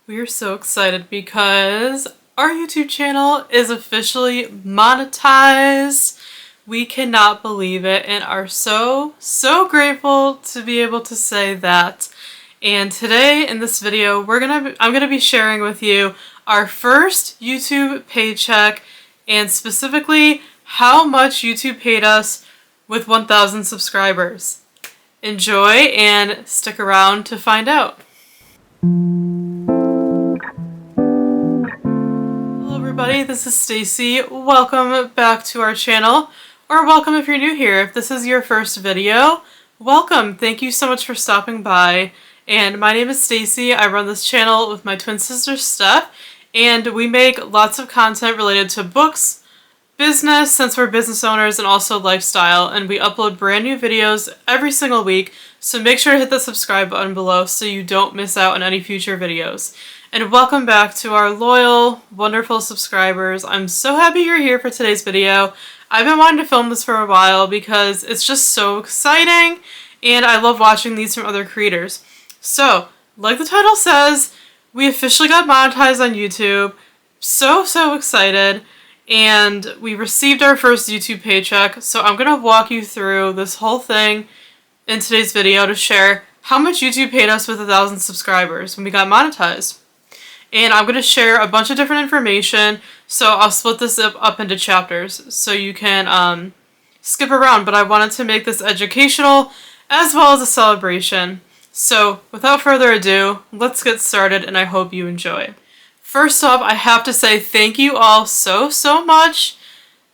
We are so excited because our YouTube channel is officially monetized. We cannot believe it and are so grateful to be able to say that. And today in this video, I'm gonna be sharing with you our first YouTube paycheck and specifically how much YouTube paid us with 1,000 subscribers. Enjoy and stick around to find out. Hello everybody, this is Stacey. Welcome back to our channel, or welcome if you're new here. If this is your first video, welcome. Thank you so much for stopping by. And my name is Stacey. I run this channel with my twin sister Steph, and we make lots of content related to books, business, since we're business owners, and also lifestyle, and we upload brand new videos every single week, so make sure to hit the subscribe button below so you don't miss out on any future videos. And welcome back to our loyal, wonderful subscribers. I'm so happy you're here for today's video. I've been wanting to film this for a while because it's just so exciting, and I love watching these from other creators. So, like the title says, we officially got monetized on YouTube. So excited. And we received our first YouTube paycheck, so I'm going to walk you through this whole thing in today's video to share how much YouTube paid us with 1,000 subscribers when we got monetized. And I'm going to share a bunch of different information, so I'll split this up into chapters so you can skip around, but I wanted to make this educational as well as a celebration. So without further ado, let's get started, and I hope you enjoy. First off, I have to say thank you all so much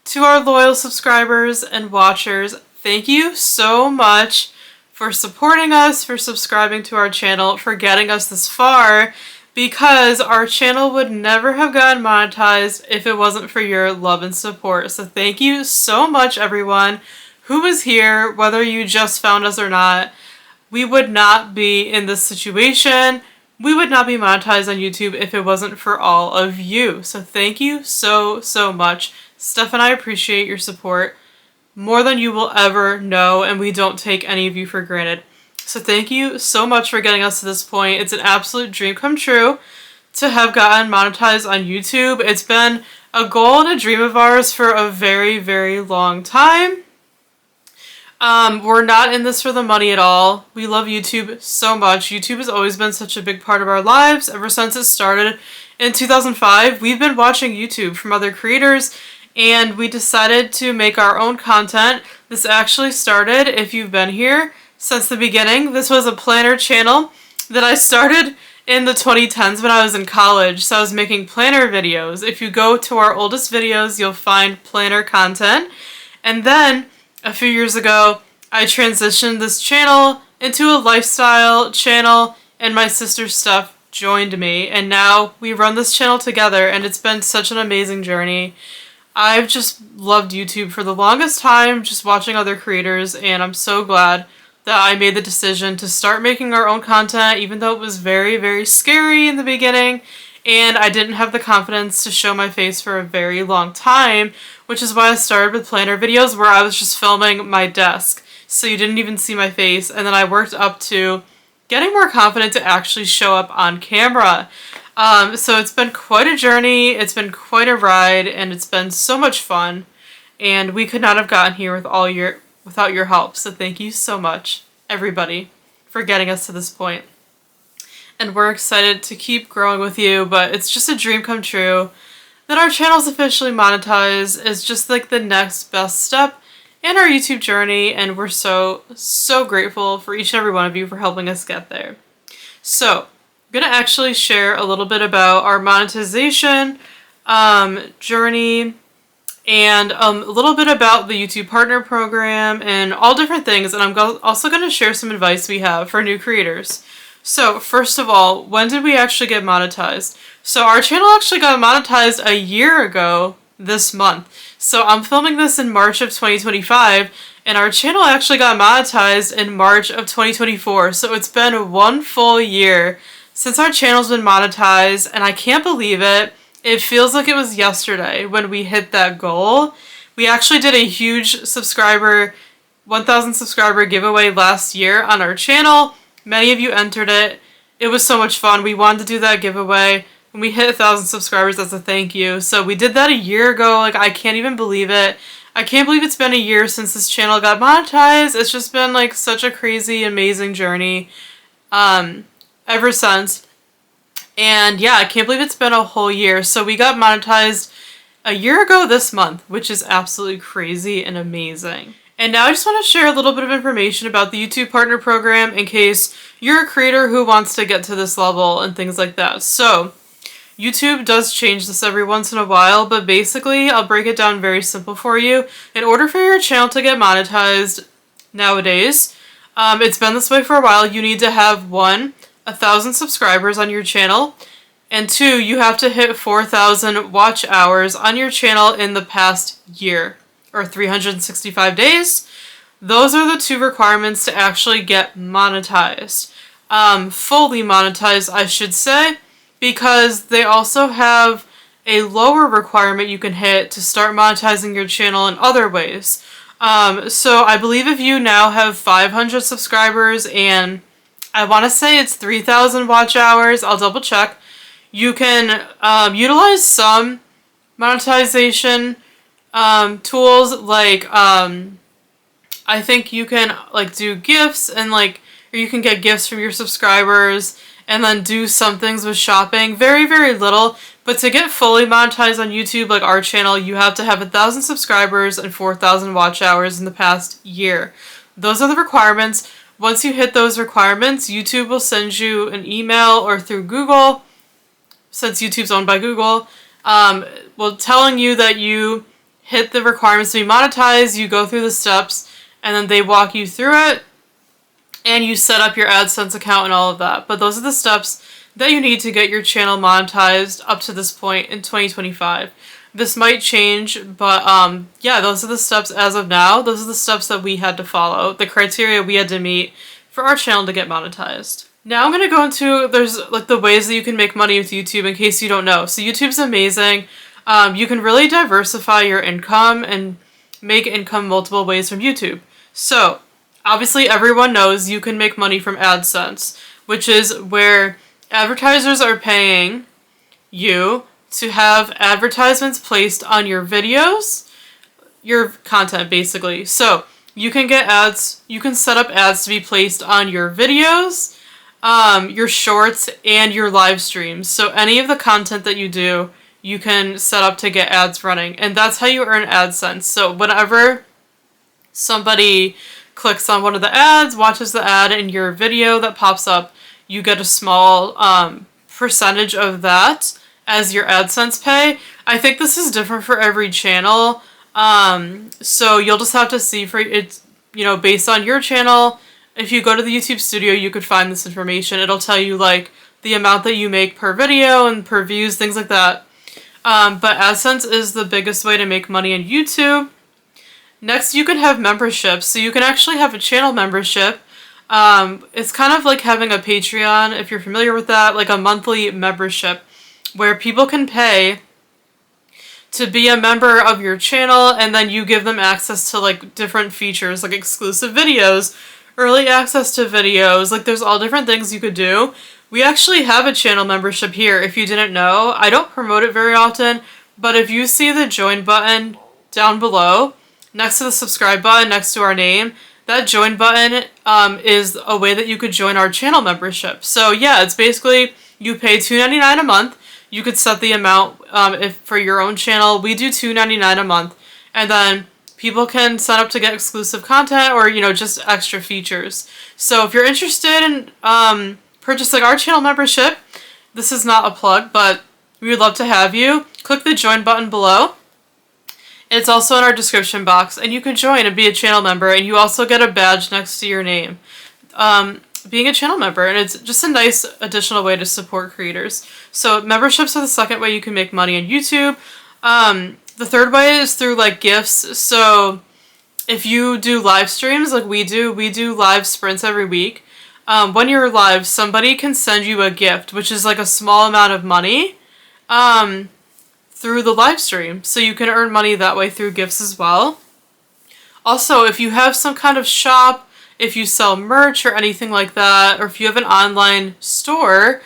to our loyal subscribers and watchers. Thank you so much for supporting us, for subscribing to our channel, for getting us this far, because our channel would never have gotten monetized if it wasn't for your love and support. So thank you so much, everyone who is here, whether you just found us or not. We would not be in this situation. We would not be monetized on YouTube if it wasn't for all of you. So thank you so much. Steph and I appreciate your support more than you will ever know, and we don't take any of you for granted. So thank you so much for getting us to this point. It's an absolute dream come true to have gotten monetized on YouTube. It's been a goal and a dream of ours for a very long time. We're not in this for the money at all. We love YouTube so much. YouTube has always been such a big part of our lives. Ever since it started in 2005, we've been watching YouTube from other creators, and we decided to make our own content. This actually started, if you've been here since the beginning, this was a planner channel that I started in the 2010s when I was in college. So I was making planner videos. If you go to our oldest videos, you'll find planner content. And then a few years ago, I transitioned this channel into a lifestyle channel, and my sister Steph joined me, and now we run this channel together, and it's been such an amazing journey. I've just loved YouTube for the longest time, just watching other creators, and I'm so glad that I made the decision to start making our own content, even though it was very scary in the beginning, and I didn't have the confidence to show my face for a very long time, which is why I started with planner videos where I was just filming my desk, so you didn't even see my face, and then I worked up to getting more confident to actually show up on camera. So it's been quite a journey, it's been quite a ride, and it's been so much fun, and we could not have gotten here without your help, so thank you so much, everybody, for getting us to this point. And we're excited to keep growing with you, but it's just a dream come true that our channel's officially monetized. Is just like the next best step in our YouTube journey, and we're so grateful for each and every one of you for helping us get there. So, I'm gonna actually share a little bit about our monetization journey, and a little bit about the YouTube Partner Program and all different things, and I'm also gonna share some advice we have for new creators. So, first of all, when did we actually get monetized? So our channel actually got monetized a year ago this month. So I'm filming this in March of 2025, and our channel actually got monetized in March of 2024. So it's been 1 full year since our channel's been monetized, and I can't believe it. It feels like it was yesterday when we hit that goal. We actually did a huge 1,000 subscriber giveaway last year on our channel. Many of you entered it, it was so much fun. We wanted to do that giveaway when we hit 1,000 subscribers as a thank you. So we did that a year ago. Like, I can't even believe it. I can't believe it's been a year since this channel got monetized. It's just been like such a crazy, amazing journey ever since. And yeah, I can't believe it's been a whole year. So we got monetized a year ago this month, which is absolutely crazy and amazing. And now I just want to share a little bit of information about the YouTube Partner Program in case you're a creator who wants to get to this level and things like that. So YouTube does change this every once in a while, but basically I'll break it down very simple for you. In order for your channel to get monetized nowadays, it's been this way for a while, you need to have 1,000 subscribers on your channel, and 2, you have to hit 4,000 watch hours on your channel in the past year, or 365 days. Those are the 2 requirements to actually get monetized. Fully monetized, I should say, because they also have a lower requirement you can hit to start monetizing your channel in other ways. So I believe if you now have 500 subscribers and I want to say it's 3,000 watch hours, I'll double check, you can utilize some monetization tools, like I think you can like do gifts and like, or you can get gifts from your subscribers and then do some things with shopping. Very, very little. But to get fully monetized on YouTube, like our channel, you have to have 1,000 subscribers and 4,000 watch hours in the past year. Those are the requirements. Once you hit those requirements, YouTube will send you an email or through Google, since YouTube's owned by Google, telling you that you hit the requirements to be monetized, you go through the steps, and then they walk you through it, and you set up your AdSense account and all of that. But those are the steps that you need to get your channel monetized up to this point in 2025. This might change, but yeah, those are the steps as of now. Those are the steps that we had to follow, the criteria we had to meet for our channel to get monetized. Now I'm going to go into, there's like the ways that you can make money with YouTube in case you don't know. So YouTube's amazing. You can really diversify your income and make income multiple ways from YouTube. So obviously everyone knows you can make money from AdSense, which is where advertisers are paying you to have advertisements placed on your videos, your content basically. So you can get ads, you can set up ads to be placed on your videos, your shorts, and your live streams. So any of the content that you do, you can set up to get ads running. And that's how you earn AdSense. So whenever somebody clicks on one of the ads, watches the ad in your video that pops up, you get a small percentage of that as your AdSense pay. I think this is different for every channel. So you'll just have to see for it's, you know, based on your channel. If you go to the YouTube studio, you could find this information. It'll tell you like the amount that you make per video and per views, things like that. But AdSense is the biggest way to make money on YouTube. Next, you can have memberships. So you can actually have a channel membership. It's kind of like having a Patreon, if you're familiar with that, like a monthly membership where people can pay to be a member of your channel, and then you give them access to like different features, like exclusive videos, early access to videos, like there's all different things you could do. We actually have a channel membership here, if you didn't know. I don't promote it very often, but if you see the join button down below, next to the subscribe button, next to our name, that join button is a way that you could join our channel membership. So yeah, it's basically, you pay $2.99 a month. You could set the amount if for your own channel. We do $2.99 a month. And then people can sign up to get exclusive content or, you know, just extra features. So if you're interested in purchasing our channel membership, this is not a plug, but we would love to have you. Click the join button below. It's also in our description box, and you can join and be a channel member, and you also get a badge next to your name. Being a channel member, and it's just a nice additional way to support creators. So memberships are the second way you can make money on YouTube. The third way is through like gifts. So if you do live streams like we do live sprints every week. When you're live, somebody can send you a gift, which is like a small amount of money through the live stream. So you can earn money that way through gifts as well. Also, if you have some kind of shop, if you sell merch or anything like that, or if you have an online store,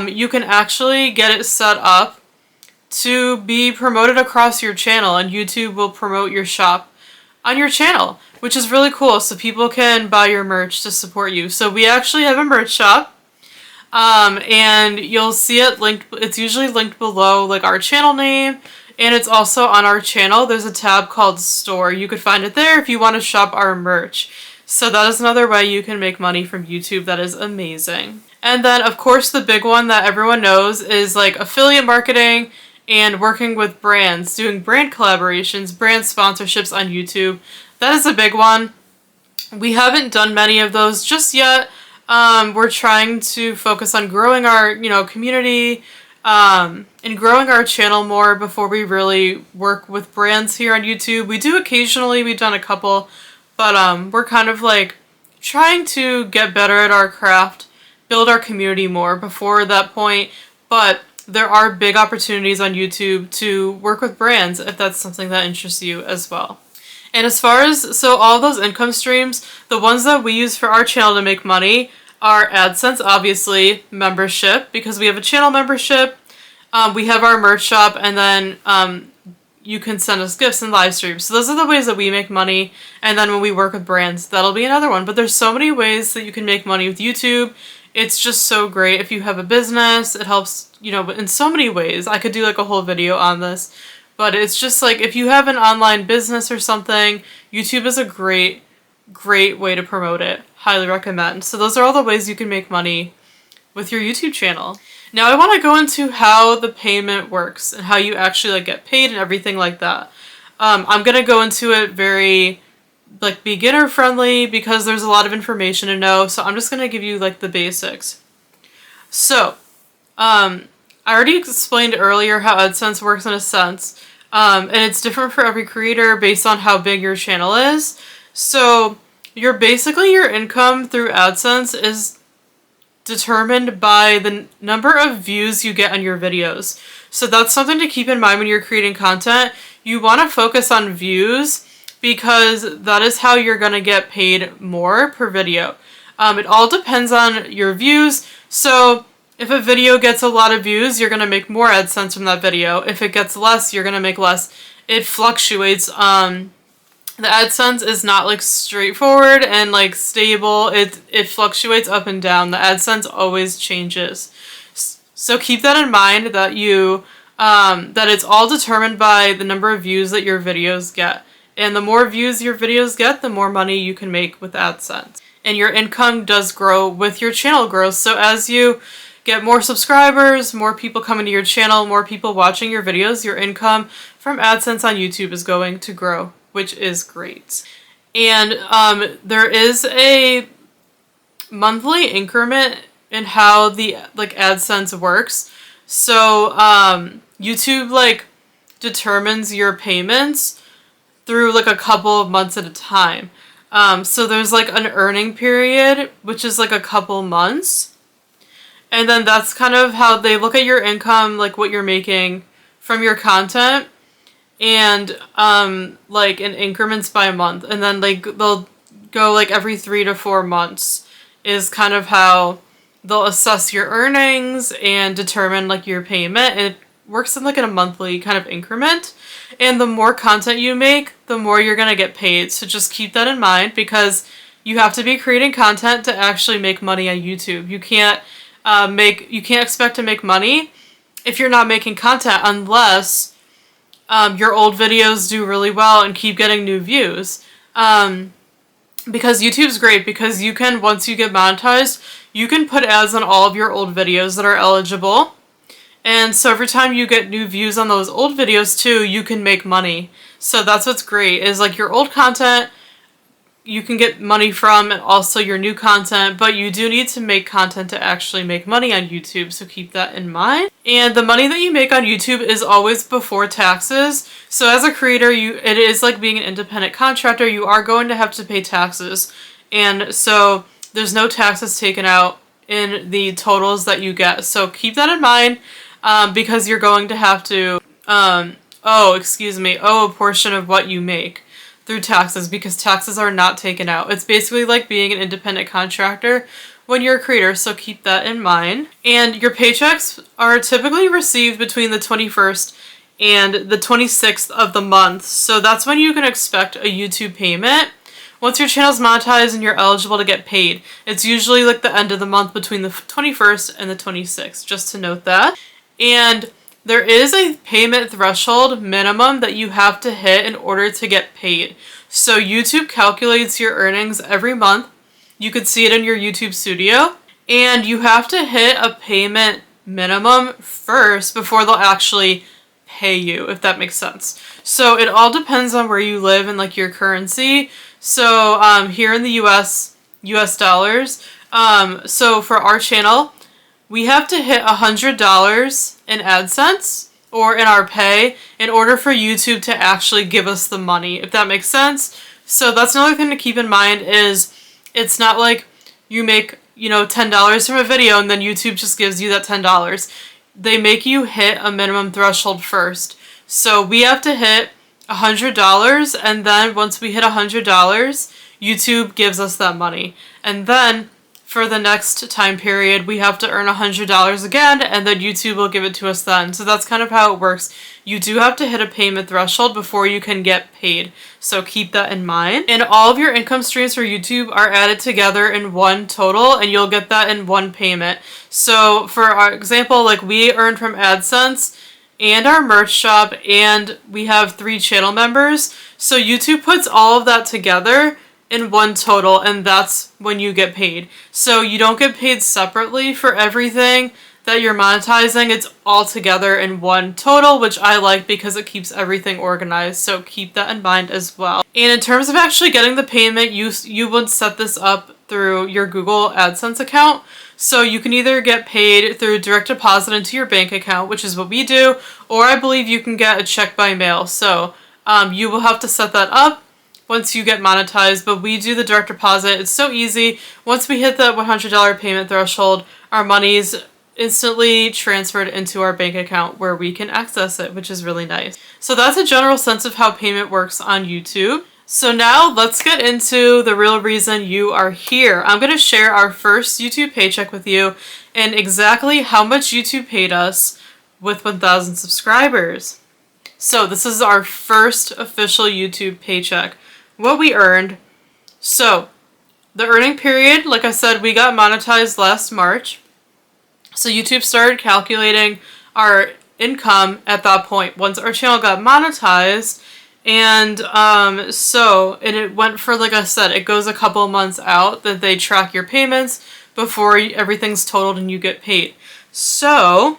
you can actually get it set up to be promoted across your channel, and YouTube will promote your shop on your channel, which is really cool. So people can buy your merch to support you. So we actually have a merch shop. And you'll see it linked, it's usually linked below like our channel name, and it's also on our channel. There's a tab called Store. You could find it there if you want to shop our merch. So that is another way you can make money from YouTube. That is amazing. And then of course the big one that everyone knows is like affiliate marketing and working with brands, doing brand collaborations, brand sponsorships on YouTube. That is a big one. We haven't done many of those just yet. We're trying to focus on growing our, community, and growing our channel more before we really work with brands here on YouTube. We do occasionally, we've done a couple, but we're kind of like trying to get better at our craft, build our community more before that point. But there are big opportunities on YouTube to work with brands if that's something that interests you as well. And as far as, so all those income streams, the ones that we use for our channel to make money are AdSense, obviously, membership, because we have a channel membership, we have our merch shop, and then you can send us gifts and live streams. So those are the ways that we make money, and then when we work with brands, that'll be another one. But there's so many ways that you can make money with YouTube. It's just so great if you have a business. It helps, in so many ways. I could do like a whole video on this. But it's just like, if you have an online business or something, YouTube is a great way to promote it. Highly recommend. So those are all the ways you can make money with your YouTube channel. Now I want to go into how the payment works and how you actually like get paid and everything like that. I'm going to go into it very like beginner friendly because there's a lot of information to know. So I'm just going to give you like the basics. So, I already explained earlier how AdSense works in a sense, and it's different for every creator based on how big your channel is. So your income through AdSense is determined by the number of views you get on your videos. So that's something to keep in mind when you're creating content. You want to focus on views because that is how you're going to get paid more per video. It all depends on your views. So if a video gets a lot of views, you're going to make more AdSense from that video. If it gets less, you're going to make less. It fluctuates. The AdSense is not like straightforward and like stable. It fluctuates up and down. The AdSense always changes. So keep that in mind that that it's all determined by the number of views that your videos get. And the more views your videos get, the more money you can make with AdSense. And your income does grow with your channel growth. So as you get more subscribers, more people coming to your channel, more people watching your videos, your income from AdSense on YouTube is going to grow, which is great. And there is a monthly increment in how the AdSense works. So YouTube determines your payments through a couple of months at a time. So there's an earning period, which is a couple months. And then that's kind of how they look at your income, what you're making from your content, and in increments by a month. And then they'll go every 3 to 4 months is kind of how they'll assess your earnings and determine your payment. It works in in a monthly kind of increment. And the more content you make, the more you're going to get paid. So just keep that in mind, because you have to be creating content to actually make money on YouTube. You can't expect to make money if you're not making content unless your old videos do really well and keep getting new views. Because YouTube's great, because you can, once you get monetized, you can put ads on all of your old videos that are eligible. And so every time you get new views on those old videos too, you can make money. So that's what's great, is your old content you can get money from, and also your new content, but you do need to make content to actually make money on YouTube, so keep that in mind. And the money that you make on YouTube is always before taxes. So as a creator, it is like being an independent contractor. You are going to have to pay taxes. And so there's no taxes taken out in the totals that you get. So keep that in mind, because you're going to have to owe a portion of what you make through taxes because taxes are not taken out. It's basically like being an independent contractor when you're a creator, so keep that in mind. And your paychecks are typically received between the 21st and the 26th of the month, so that's when you can expect a YouTube payment. Once your channel's monetized and you're eligible to get paid, it's usually like the end of the month between the 21st and the 26th, just to note that. And there is a payment threshold minimum that you have to hit in order to get paid. So YouTube calculates your earnings every month. You could see it in your YouTube studio, and you have to hit a payment minimum first before they'll actually pay you, if that makes sense. So it all depends on where you live and like your currency. So here in the US dollars, so for our channel, we have to hit $100 in AdSense or in our pay in order for YouTube to actually give us the money, if that makes sense. So that's another thing to keep in mind is it's not like you make, $10 from a video and then YouTube just gives you that $10. They make you hit a minimum threshold first. So we have to hit $100, and then once we hit $100, YouTube gives us that money. And then for the next time period, we have to earn $100 again, and then YouTube will give it to us then. So that's kind of how it works. You do have to hit a payment threshold before you can get paid. So keep that in mind. And all of your income streams for YouTube are added together in one total, and you'll get that in one payment. So for our example, like we earned from AdSense and our merch shop, and we have 3 channel members. So YouTube puts all of that together in one total, and that's when you get paid. So you don't get paid separately for everything that you're monetizing. It's all together in one total, which I like because it keeps everything organized. So keep that in mind as well. And in terms of actually getting the payment, you would set this up through your Google AdSense account. So you can either get paid through direct deposit into your bank account, which is what we do, or I believe you can get a check by mail. So you will have to set that up once you get monetized, but we do the direct deposit. It's so easy. Once we hit the $100 payment threshold, our money's instantly transferred into our bank account where we can access it, which is really nice. So that's a general sense of how payment works on YouTube. So now let's get into the real reason you are here. I'm going to share our first YouTube paycheck with you and exactly how much YouTube paid us with 1,000 subscribers. So this is our first official YouTube paycheck. What we earned. So the earning period, like I said, we got monetized last March. So YouTube started calculating our income at that point once our channel got monetized. And it went for, like I said, it goes a couple of months out that they track your payments before everything's totaled and you get paid. So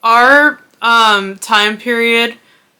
our time period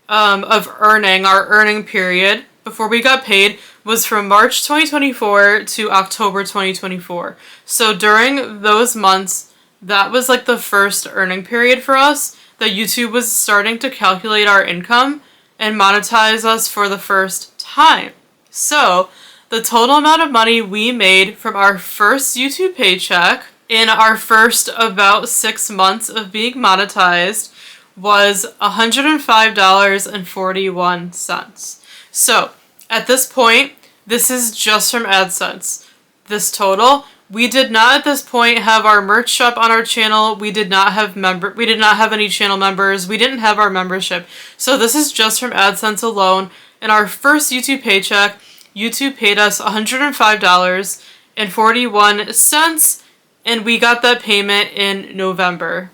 of earning, our earning period before we got paid was from March 2024 to October 2024. So during those months, that was like the first earning period for us that YouTube was starting to calculate our income and monetize us for the first time. So the total amount of money we made from our first YouTube paycheck in our first about 6 months of being monetized was $105.41. So at this point, this is just from AdSense. This total, we did not at this point have our merch shop on our channel. We did not have any channel members. We didn't have our membership. So this is just from AdSense alone. In our first YouTube paycheck, YouTube paid us $105.41, and we got that payment in November.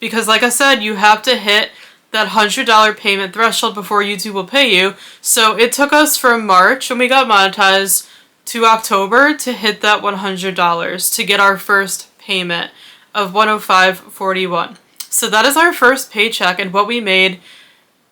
Because like I said, you have to hit that $100 payment threshold before YouTube will pay you. So it took us from March when we got monetized to October to hit that $100 to get our first payment of $105.41. So that is our first paycheck and what we made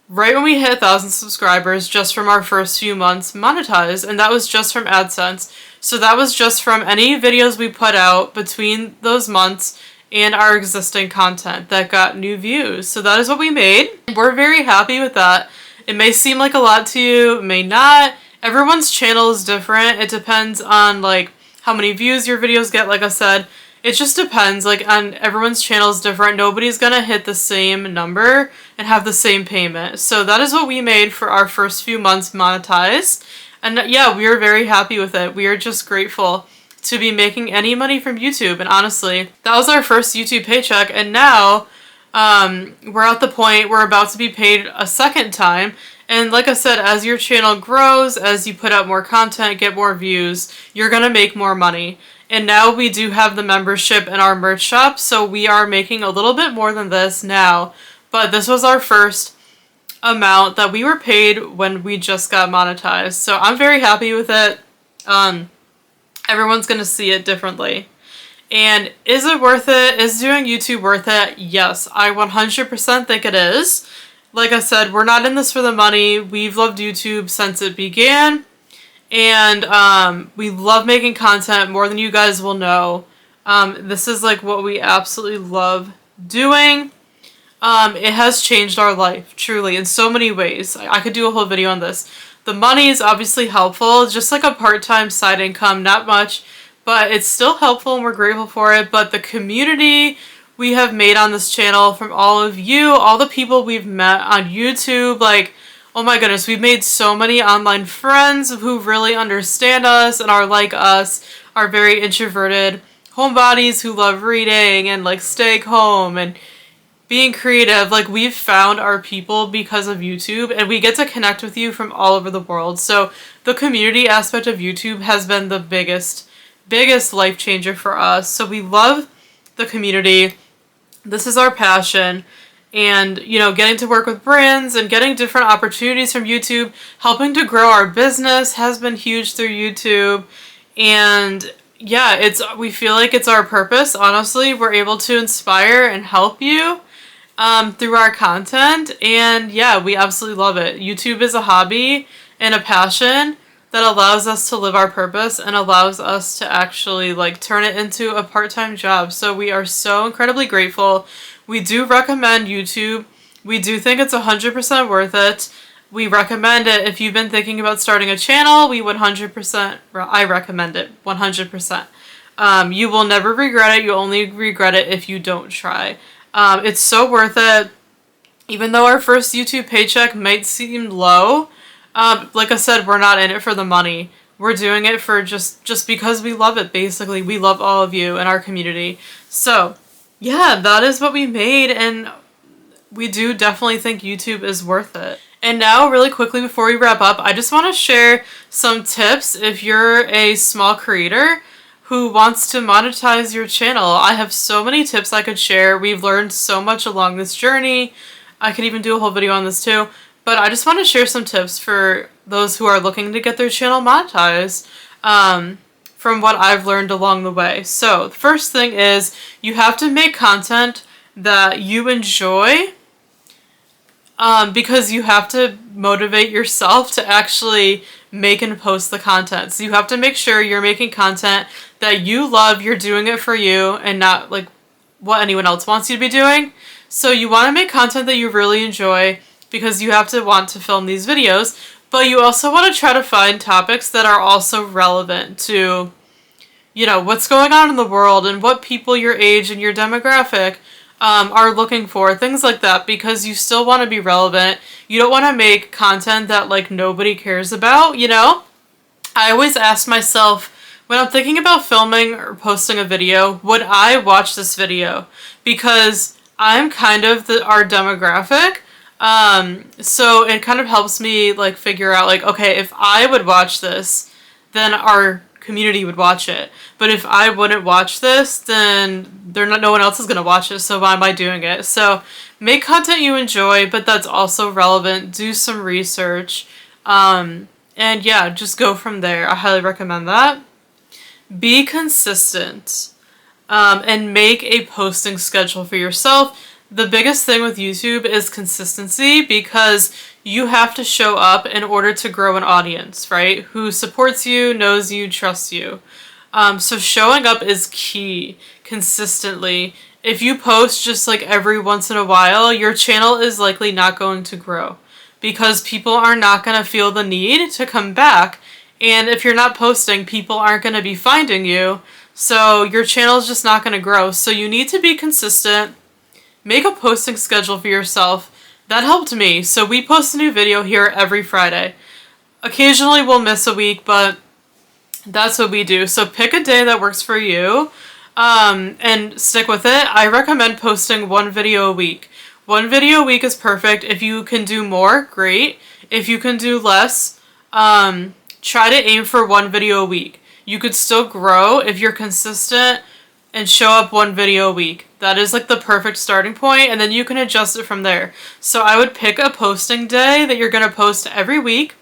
right when we hit 1,000 subscribers just from our first few months monetized, and that was just from AdSense. So that was just from any videos we put out between those months and our existing content that got new views. So that is what we made. We're very happy with that. It may seem like a lot to you, it may not. Everyone's channel is different. It depends on like how many views your videos get. Like I said, it just depends, like, on everyone's channel is different. Nobody's gonna hit the same number and have the same payment. So that is what we made for our first few months monetized. And yeah, we are very happy with it. We are just grateful to be making any money from YouTube. And honestly, that was our first YouTube paycheck. And now we're at the point we're about to be paid a second time. And like I said, as your channel grows, as you put out more content, get more views, you're gonna make more money. And now we do have the membership in our merch shop, so we are making a little bit more than this now. But this was our first amount that we were paid when we just got monetized. So I'm very happy with it. Everyone's going to see it differently. And is it worth it? Is doing YouTube worth it? Yes, I 100% think it is. Like I said, we're not in this for the money. We've loved YouTube since it began. And we love making content more than you guys will know. This is like what we absolutely love doing. It has changed our life, truly, in so many ways. I could do a whole video on this. The money is obviously helpful, just like a part-time side income, not much, but it's still helpful and we're grateful for it. But the community we have made on this channel from all of you, all the people we've met on YouTube, like, oh my goodness, we've made so many online friends who really understand us and are like us, are very introverted homebodies who love reading and like staying home and being creative. Like, we've found our people because of YouTube, and we get to connect with you from all over the world. So the community aspect of YouTube has been the biggest life changer for us. So we love the community. This is our passion. And, you know, getting to work with brands and getting different opportunities from YouTube, helping to grow our business has been huge through YouTube. And yeah, we feel like it's our purpose. Honestly, we're able to inspire and help you through our content. And yeah, we absolutely love it. YouTube is a hobby and a passion that allows us to live our purpose and allows us to actually like turn it into a part-time job. So we are so incredibly grateful. We do recommend YouTube. We do think it's 100% worth it. We recommend it if you've been thinking about starting a channel. We 100%, I recommend it 100%. You will never regret it. You only regret it if you don't try. It's so worth it. Even though our first YouTube paycheck might seem low, like I said, we're not in it for the money. We're doing it for just because we love it, basically. We love all of you in our community. So yeah, that is what we made, and we do definitely think YouTube is worth it. And now, really quickly before we wrap up, I just want to share some tips if you're a small creator who wants to monetize your channel. I have so many tips I could share. We've learned so much along this journey. I could even do a whole video on this too. But I just want to share some tips for those who are looking to get their channel monetized. From what I've learned along the way. So the first thing is you have to make content that you enjoy, because you have to motivate yourself to actually make and post the content. So you have to make sure you're making content that you love, you're doing it for you and not like what anyone else wants you to be doing. So you want to make content that you really enjoy because you have to want to film these videos. But you also want to try to find topics that are also relevant to, you know, what's going on in the world and what people your age and your demographic are looking for, things like that, because you still want to be relevant. You don't want to make content that like nobody cares about, you know? I always ask myself when I'm thinking about filming or posting a video, would I watch this video? Because I'm kind of our demographic. So it kind of helps me like figure out like, okay, if I would watch this, then our community would watch it. But if I wouldn't watch this, then no one else is going to watch it. So why am I doing it? So make content you enjoy, but that's also relevant. Do some research. And yeah, just go from there. I highly recommend that. Be consistent. And make a posting schedule for yourself. The biggest thing with YouTube is consistency, because you have to show up in order to grow an audience, right? Who supports you, knows you, trusts you. So showing up is key consistently. If you post just like every once in a while, your channel is likely not going to grow because people are not going to feel the need to come back. And if you're not posting, people aren't going to be finding you. So your channel is just not going to grow. So you need to be consistent. Make a posting schedule for yourself. That helped me. So we post a new video here every Friday. Occasionally we'll miss a week, but that's what we do. So pick a day that works for you, and stick with it. I recommend posting one video a week. One video a week is perfect. If you can do more, great. If you can do less, try to aim for one video a week. You could still grow if you're consistent and show up one video a week. That is like the perfect starting point, and then you can adjust it from there. So I would pick a posting day that you're going to post every week,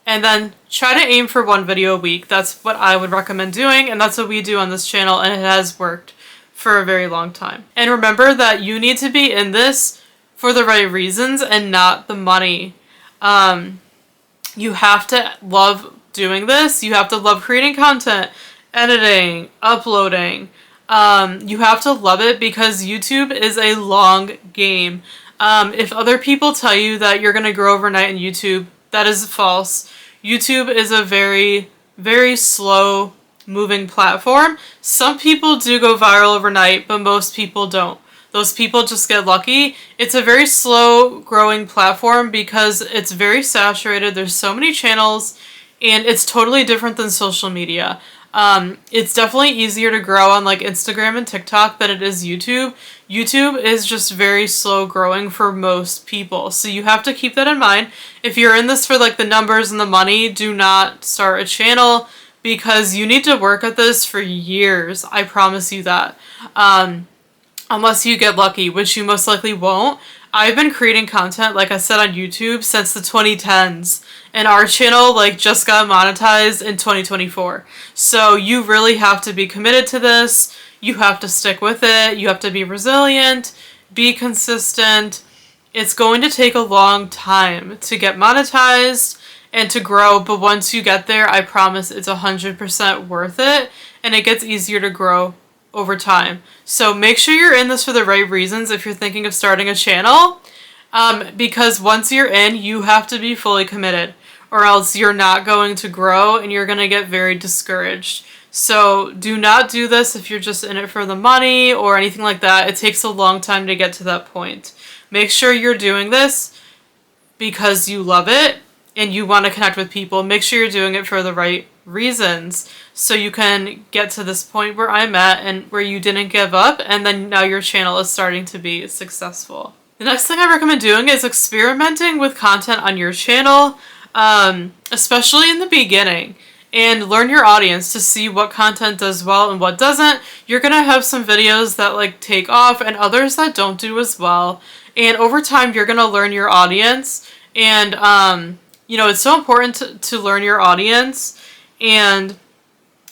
and then try to aim for one video a week. That's what I would recommend doing, and that's what we do on this channel, and it has worked for a very long time. And remember that you need to be in this for the right reasons and not the money. You have to love doing this. You have to love creating content, editing, uploading. You have to love it because YouTube is a long game. If other people tell you that you're going to grow overnight in YouTube, that is false. YouTube is a very, very slow moving platform. Some people do go viral overnight, but most people don't. Those people just get lucky. It's a very slow growing platform because it's very saturated. There's so many channels, and it's totally different than social media. It's definitely easier to grow on like Instagram and TikTok than it is YouTube. YouTube is just very slow growing for most people. So you have to keep that in mind. If you're in this for like the numbers and the money, do not start a channel because you need to work at this for years. I promise you that. Unless you get lucky, which you most likely won't. I've been creating content, like I said, on YouTube since the 2010s. And our channel like just got monetized in 2024. So you really have to be committed to this. You have to stick with it. You have to be resilient, be consistent. It's going to take a long time to get monetized and to grow, but once you get there, I promise it's 100% worth it, and it gets easier to grow over time. So make sure you're in this for the right reasons if you're thinking of starting a channel, because once you're in, you have to be fully committed, or else you're not going to grow and you're going to get very discouraged. So do not do this if you're just in it for the money or anything like that. It takes a long time to get to that point. Make sure you're doing this because you love it and you want to connect with people. Make sure you're doing it for the right reasons so you can get to this point where I'm at and where you didn't give up, and then now your channel is starting to be successful. The next thing I recommend doing is experimenting with content on your channel, especially in the beginning, and learn your audience to see what content does well and what doesn't. You're gonna have some videos that like take off and others that don't do as well, and over time you're gonna learn your audience. And you know, it's so important to learn your audience and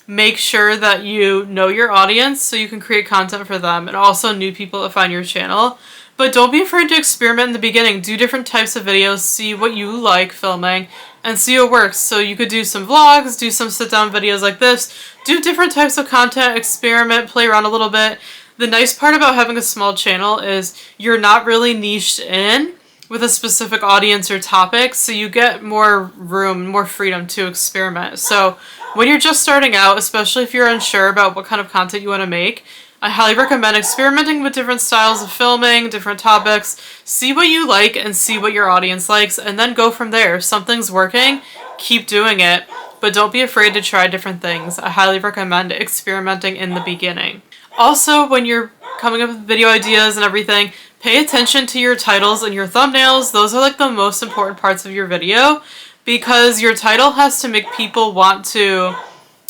make sure that you know your audience so you can create content for them, and also new people that find your channel. But don't be afraid to experiment in the beginning. Do different types of videos, see what you like filming, and see what works. So you could do some vlogs, do some sit-down videos like this, do different types of content, experiment, play around a little bit. The nice part about having a small channel is you're not really niched in with a specific audience or topic, so you get more room, more freedom to experiment. So when you're just starting out, especially if you're unsure about what kind of content you want to make, I highly recommend experimenting with different styles of filming, different topics, see what you like and see what your audience likes, and then go from there. If something's working, keep doing it, but don't be afraid to try different things. I highly recommend experimenting in the beginning. Also, when you're coming up with video ideas and everything, pay attention to your titles and your thumbnails. Those are like the most important parts of your video, because your title has to make people want to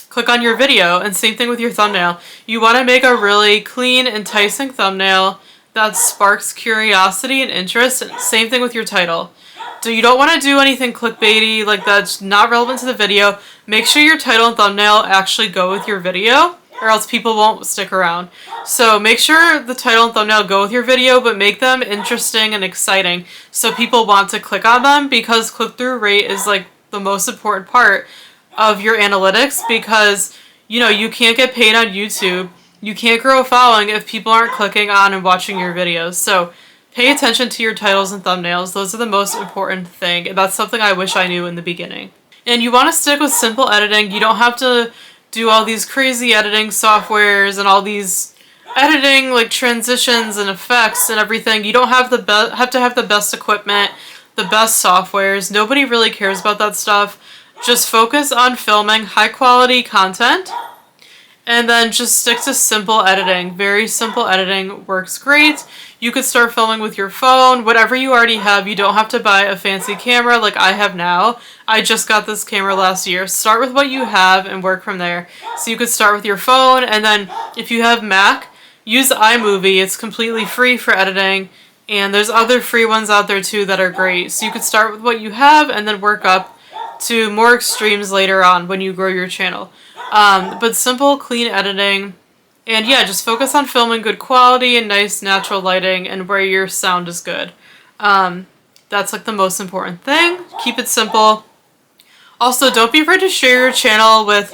click on your video, and same thing with your thumbnail. You want to make a really clean, enticing thumbnail that sparks curiosity and interest, and same thing with your title. So you don't want to do anything clickbaity, like that's not relevant to the video. Make sure your title and thumbnail actually go with your video, or else people won't stick around. So make sure the title and thumbnail go with your video, but make them interesting and exciting so people want to click on them, because click-through rate is like the most important part of your analytics, because you know you can't get paid on YouTube. You can't grow a following if people aren't clicking on and watching your videos. So pay attention to your titles and thumbnails. Those are the most important thing, and that's something I wish I knew in the beginning. And you want to stick with simple editing. You don't have to do all these crazy editing softwares and all these editing like transitions and effects and everything. You don't have to have the best equipment, the best softwares. Nobody really cares about that stuff. Just focus on filming high quality content and then just stick to simple editing. Very simple editing works great. You could start filming with your phone, whatever you already have. You don't have to buy a fancy camera like I have now. I just got this camera last year. Start with what you have and work from there. So you could start with your phone, and then if you have Mac, use iMovie. It's completely free for editing, and there's other free ones out there too that are great. So you could start with what you have and then work up to more extremes later on when you grow your channel. But simple, clean editing. And yeah, just focus on filming good quality and nice natural lighting and where your sound is good. That's like the most important thing. Keep it simple. Also, don't be afraid to share your channel with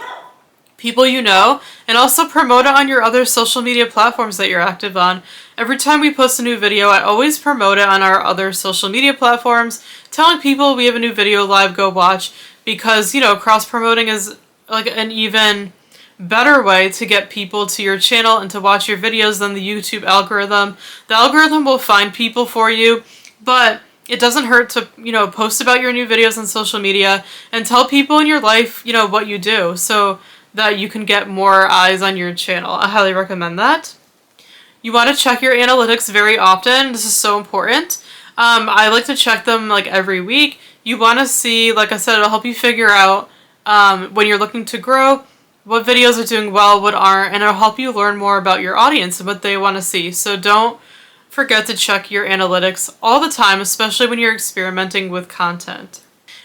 people you know, and also promote it on your other social media platforms that you're active on. Every time we post a new video, I always promote it on our other social media platforms, telling people we have a new video live, go watch, because, you know, cross-promoting is like an even better way to get people to your channel and to watch your videos than the YouTube algorithm. The algorithm will find people for you, but it doesn't hurt to, you know, post about your new videos on social media and tell people in your life, you know, what you do so that you can get more eyes on your channel. I highly recommend that. You want to check your analytics very often. This is so important. I like to check them like every week. You want to see, like I said, it'll help you figure out when you're looking to grow, what videos are doing well, what aren't, and it'll help you learn more about your audience and what they want to see. So don't forget to check your analytics all the time, especially when you're experimenting with content.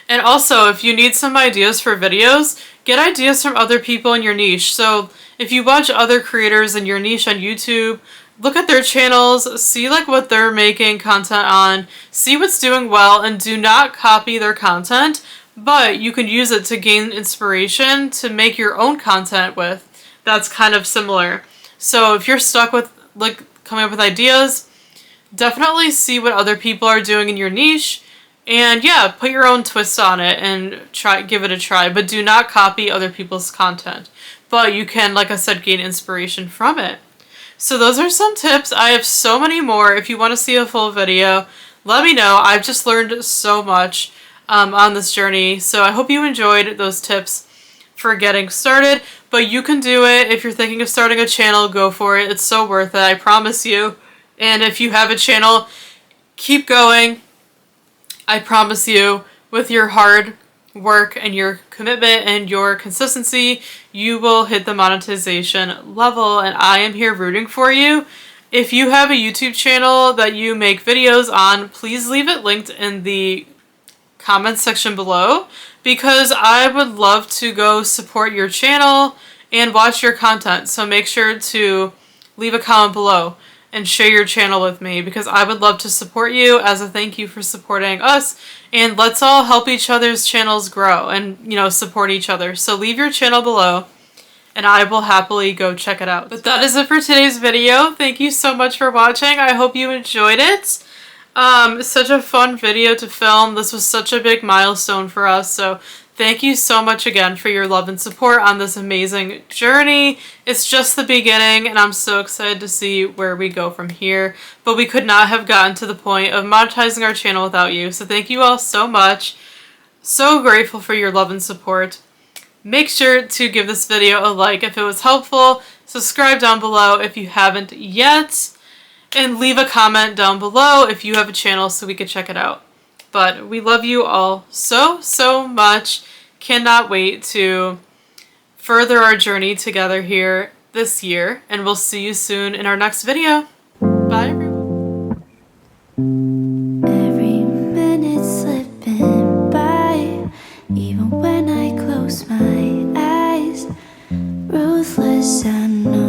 And also, if you need some ideas for videos, get ideas from other people in your niche. So if you watch other creators in your niche on YouTube, look at their channels, see like what they're making content on, see what's doing well, and do not copy their content, but you can use it to gain inspiration to make your own content with. That's kind of similar. So if you're stuck with like coming up with ideas, definitely see what other people are doing in your niche, and yeah, put your own twist on it and give it a try, but do not copy other people's content. But you can, like I said, gain inspiration from it. So those are some tips. I have so many more. If you want to see a full video, let me know. I've just learned so much on this journey. So I hope you enjoyed those tips for getting started, but you can do it. If you're thinking of starting a channel, go for it. It's so worth it, I promise you. And if you have a channel, keep going. I promise you, with your hard work and your commitment and your consistency, you will hit the monetization level, and I am here rooting for you. If you have a YouTube channel that you make videos on, please leave it linked in the comments section below, because I would love to go support your channel and watch your content. So make sure to leave a comment below and share your channel with me, because I would love to support you as a thank you for supporting us, and let's all help each other's channels grow and, you know, support each other. So leave your channel below and I will happily go check it out. But that is it for today's video. Thank you so much for watching. I hope you enjoyed it. Such a fun video to film. This was such a big milestone for us, so thank you so much again for your love and support on this amazing journey. It's just the beginning, and I'm so excited to see where we go from here. But we could not have gotten to the point of monetizing our channel without you, so thank you all so much. So grateful for your love and support. Make sure to give this video a like if it was helpful. Subscribe down below if you haven't yet. And leave a comment down below if you have a channel so we could check it out. But we love you all so, so much. Cannot wait to further our journey together here this year. And we'll see you soon in our next video. Bye, everyone. Every minute slipping by, even when I close my eyes. Ruthless, I know.